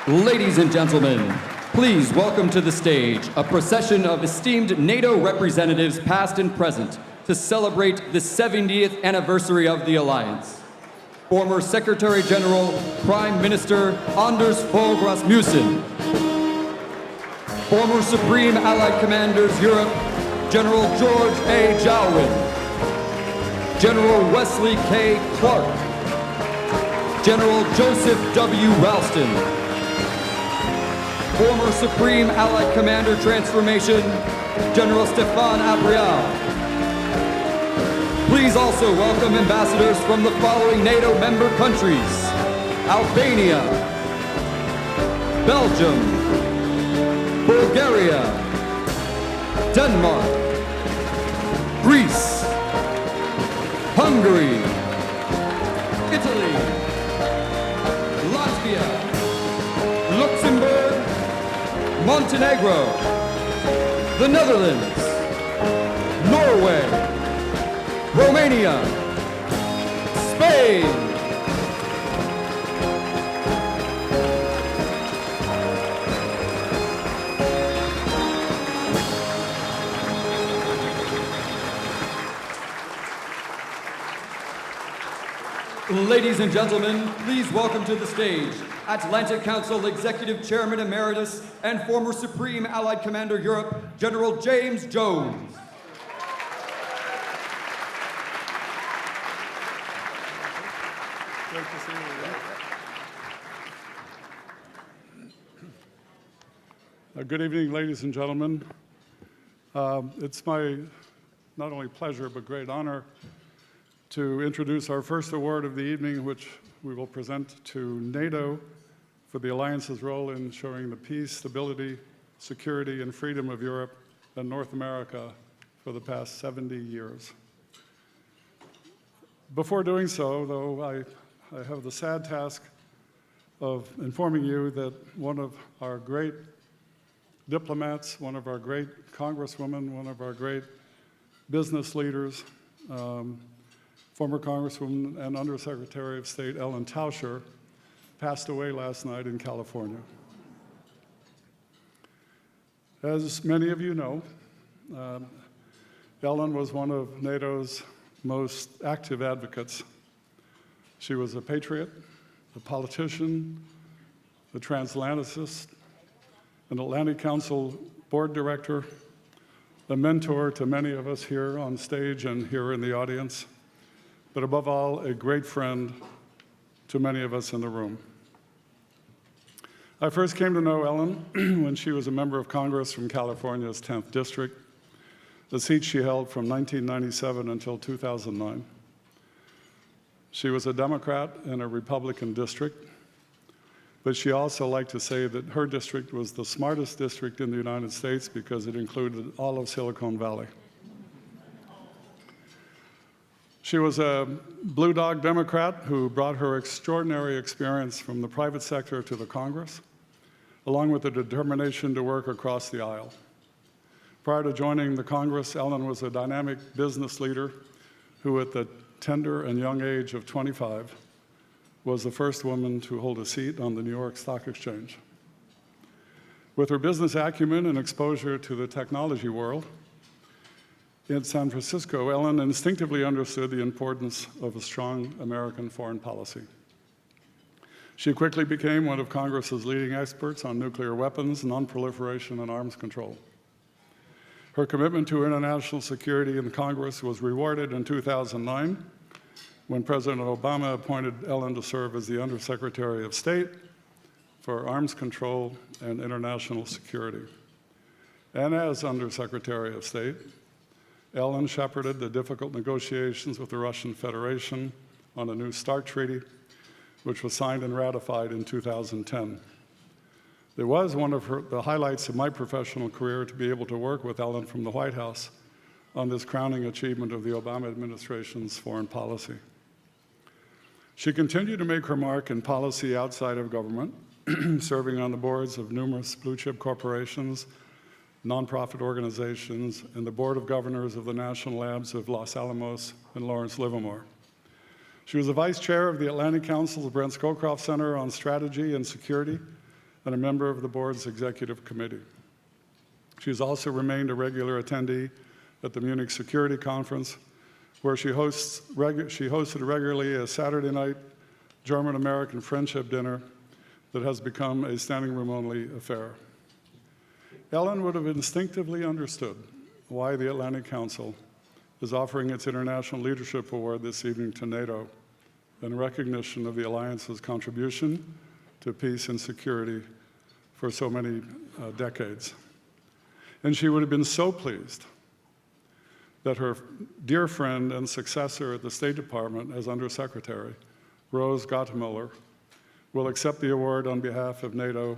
Ladies and gentlemen, please welcome to the stage a procession of esteemed NATO representatives past and present to celebrate the 70th anniversary of the Alliance. Former Secretary General, Prime Minister Anders Fogh Rasmussen. Former Supreme Allied Commanders Europe, General George A. Jowen. General Wesley K. Clark. General Joseph W. Ralston. Former Supreme Allied Commander Transformation, General Stefan Abrial. Please also welcome ambassadors from the following NATO member countries: Albania, Belgium, Bulgaria, Denmark, Greece, Hungary, Italy, Latvia, Luxembourg, Montenegro, the Netherlands, Norway, Romania, Spain. Ladies and gentlemen, please welcome to the stage Atlantic Council Executive Chairman Emeritus and former Supreme Allied Commander Europe, General James Jones. Great to see you. Good evening, ladies and gentlemen. It's my not only pleasure but great honor to introduce our first award of the evening, which we will present to NATO for the Alliance's role in ensuring the peace, stability, security, and freedom of Europe and North America for the past 70 years. Before doing so, though, I have the sad task of informing you that one of our great diplomats, one of our great congresswomen, one of our great business leaders, former Congresswoman and Undersecretary of State Ellen Tauscher, passed away last night in California. As many of you know, Ellen was one of NATO's most active advocates. She was a patriot, a politician, a transatlanticist, an Atlantic Council board director, a mentor to many of us here on stage and here in the audience, but above all, a great friend to many of us in the room. I first came to know Ellen when she was a member of Congress from California's 10th District, the seat she held from 1997 until 2009. She was a Democrat in a Republican district, but she also liked to say that her district was the smartest district in the United States because it included all of Silicon Valley. She was a Blue Dog Democrat who brought her extraordinary experience from the private sector to the Congress, along with the determination to work across the aisle. Prior to joining the Congress, Ellen was a dynamic business leader who, at the tender and young age of 25, was the first woman to hold a seat on the New York Stock Exchange. With her business acumen and exposure to the technology world, in San Francisco, Ellen instinctively understood the importance of a strong American foreign policy. She quickly became one of Congress's leading experts on nuclear weapons, non-proliferation, and arms control. Her commitment to international security in Congress was rewarded in 2009 when President Obama appointed Ellen to serve as the Undersecretary of State for Arms Control and International Security. And as Undersecretary of State, Ellen shepherded the difficult negotiations with the Russian Federation on a new START treaty, which was signed and ratified in 2010. It was one of the highlights of my professional career to be able to work with Ellen from the White House on this crowning achievement of the Obama administration's foreign policy. She continued to make her mark in policy outside of government, serving on the boards of numerous blue-chip corporations, nonprofit organizations, and the Board of Governors of the National Labs of Los Alamos and Lawrence Livermore. She was the vice chair of the Atlantic Council's Brent Scowcroft Center on Strategy and Security, and a member of the board's executive committee. She's also remained a regular attendee at the Munich Security Conference, where she hosted regularly a Saturday night German-American friendship dinner that has become a standing room only affair. Ellen would have instinctively understood why the Atlantic Council is offering its International Leadership Award this evening to NATO in recognition of the Alliance's contribution to peace and security for so many decades. And she would have been so pleased that her dear friend and successor at the State Department as Undersecretary, Rose Gottemoeller, will accept the award on behalf of NATO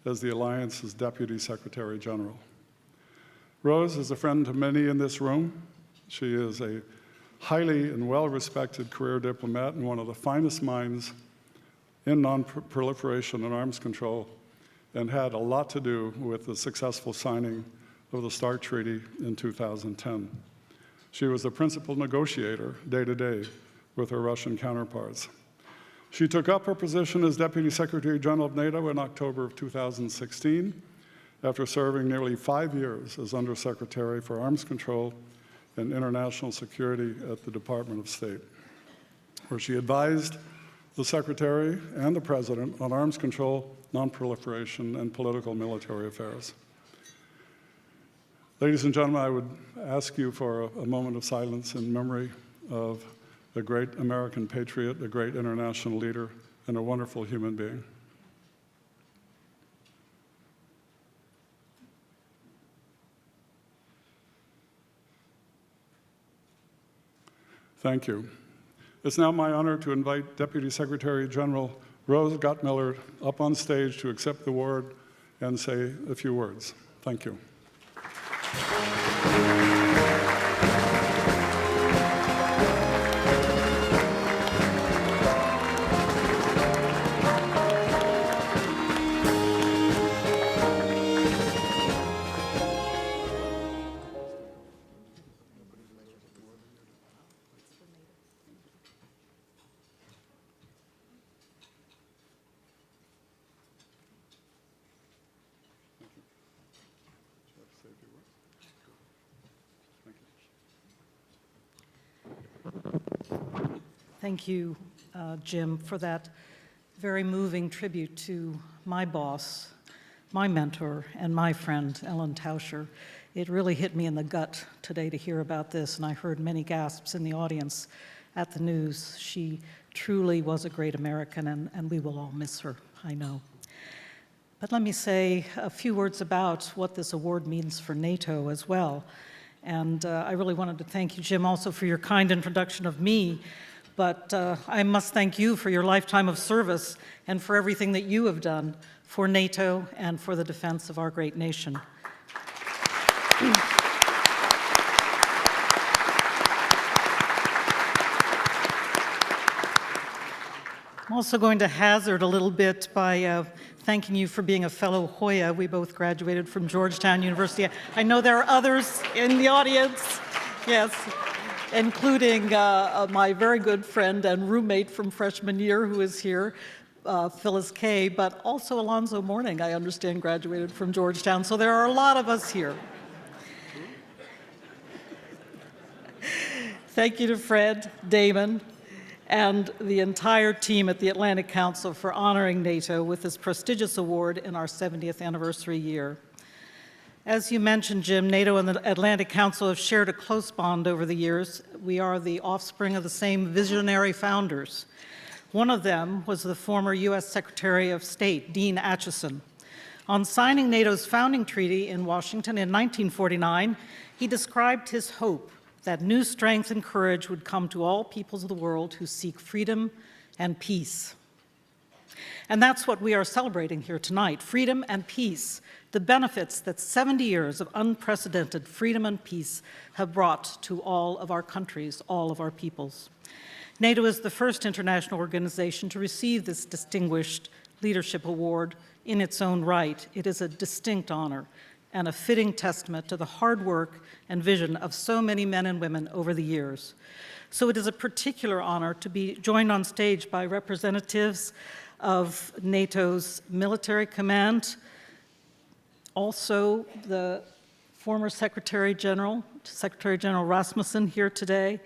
as the Alliance's Deputy Secretary General. Rose is a friend to many in this room. She is a highly and well-respected career diplomat and one of the finest minds in non-proliferation and arms control, and had a lot to do with the successful signing of the START Treaty in 2010. She was the principal negotiator day-to-day with her Russian counterparts. She took up her position as Deputy Secretary General of NATO in October of 2016, after serving nearly 5 years as Undersecretary for Arms Control and International Security at the Department of State, where she advised the Secretary and the President on arms control, non-proliferation, and political military affairs. Ladies and gentlemen, I would ask you for a moment of silence in memory of a great American patriot, a great international leader, and a wonderful human being. Thank you. It's now my honor to invite Deputy Secretary General Rose Gottemoeller up on stage to accept the award and say a few words. Thank you. Thank you, Jim, for that very moving tribute to my boss, my mentor, and my friend, Ellen Tauscher. It really hit me in the gut today to hear about this, and I heard many gasps in the audience at the news. She truly was a great American, and we will all miss her, I know. But let me say a few words about what this award means for NATO as well. And I really wanted to thank you, Jim, also for your kind introduction of me. But I must thank you for your lifetime of service and for everything that you have done for NATO and for the defense of our great nation. I'm also going to hazard a little bit by thanking you for being a fellow Hoya. We both graduated from Georgetown University. I know there are others in the audience, yes, including my very good friend and roommate from freshman year who is here, Phyllis Kay, but also Alonzo Mourning, I understand, graduated from Georgetown. So there are a lot of us here. Thank you to Fred, Damon, and the entire team at the Atlantic Council for honoring NATO with this prestigious award in our 70th anniversary year. As you mentioned, Jim, NATO and the Atlantic Council have shared a close bond over the years. We are the offspring of the same visionary founders. One of them was the former U.S. Secretary of State, Dean Acheson. On signing NATO's founding treaty in Washington in 1949, he described his hope that new strength and courage would come to all peoples of the world who seek freedom and peace. And that's what we are celebrating here tonight, freedom and peace, the benefits that 70 years of unprecedented freedom and peace have brought to all of our countries, all of our peoples. NATO is the first international organization to receive this distinguished leadership award in its own right. It is a distinct honor and a fitting testament to the hard work and vision of so many men and women over the years. So it is a particular honor to be joined on stage by representatives of NATO's military command, also the former Secretary General Rasmussen here today,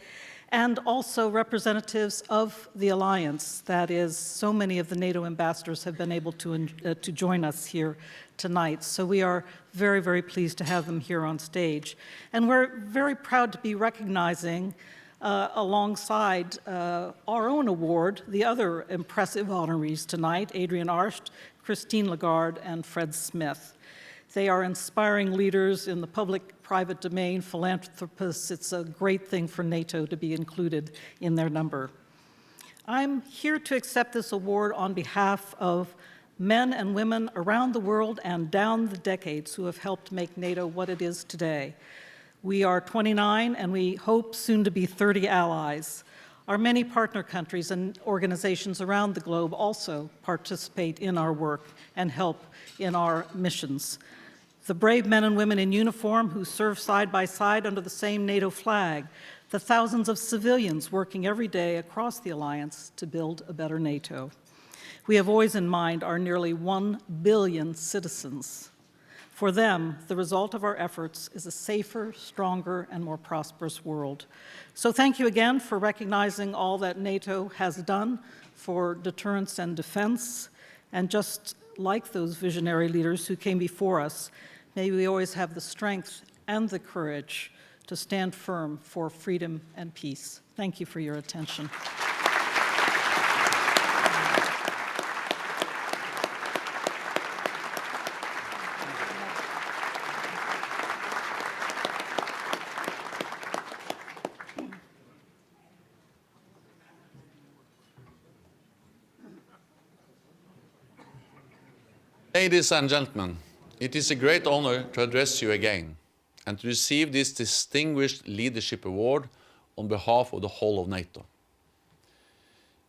and also representatives of the alliance. That is, so many of the NATO ambassadors have been able to join us here tonight. So we are very, very pleased to have them here on stage. And we're very proud to be recognizing alongside our own award, the other impressive honorees tonight, Adrienne Arsht, Christine Lagarde, and Fred Smith. They are inspiring leaders in the public-private domain, philanthropists. It's a great thing for NATO to be included in their number. I'm here to accept this award on behalf of men and women around the world and down the decades who have helped make NATO what it is today. We are 29, and we hope soon to be 30 allies. Our many partner countries and organizations around the globe also participate in our work and help in our missions. The brave men and women in uniform who serve side by side under the same NATO flag, the thousands of civilians working every day across the alliance to build a better NATO. We have always in mind our nearly 1 billion citizens. For them, the result of our efforts is a safer, stronger, and more prosperous world. So thank you again for recognizing all that NATO has done for deterrence and defense. And just like those visionary leaders who came before us, may we always have the strength and the courage to stand firm for freedom and peace. Thank you for your attention. Ladies and gentlemen, it is a great honor to address you again and to receive this distinguished leadership award on behalf of the whole of NATO.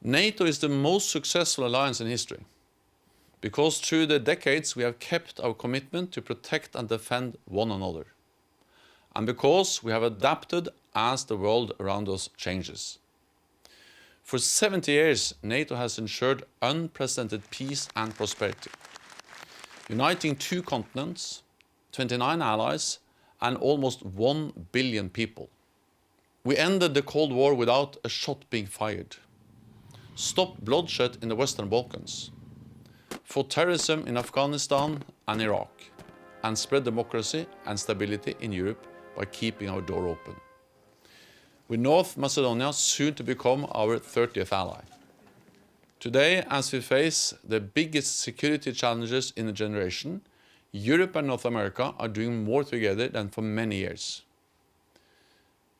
NATO is the most successful alliance in history because through the decades we have kept our commitment to protect and defend one another, and because we have adapted as the world around us changes. For 70 years, NATO has ensured unprecedented peace and prosperity, uniting 2 continents, 29 allies, and almost 1 billion people. We ended the Cold War without a shot being fired, stopped bloodshed in the Western Balkans, fought terrorism in Afghanistan and Iraq, and spread democracy and stability in Europe by keeping our door open. With North Macedonia soon to become our 30th ally. Today, as we face the biggest security challenges in a generation, Europe and North America are doing more together than for many years.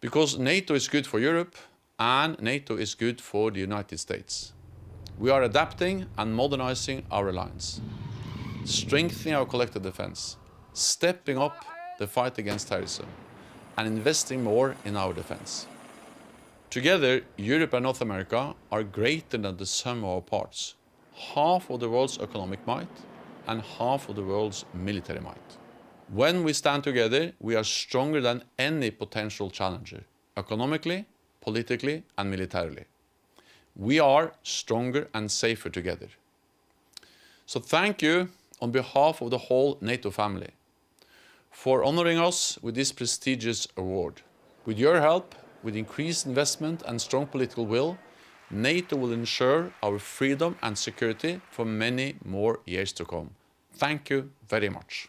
Because NATO is good for Europe and NATO is good for the United States. We are adapting and modernizing our alliance, strengthening our collective defense, stepping up the fight against terrorism, and investing more in our defense. Together, Europe and North America are greater than the sum of our parts, half of the world's economic might and half of the world's military might. When we stand together, we are stronger than any potential challenger, economically, politically, and militarily. We are stronger and safer together. So thank you on behalf of the whole NATO family for honoring us with this prestigious award. With your help, with increased investment and strong political will, NATO will ensure our freedom and security for many more years to come. Thank you very much.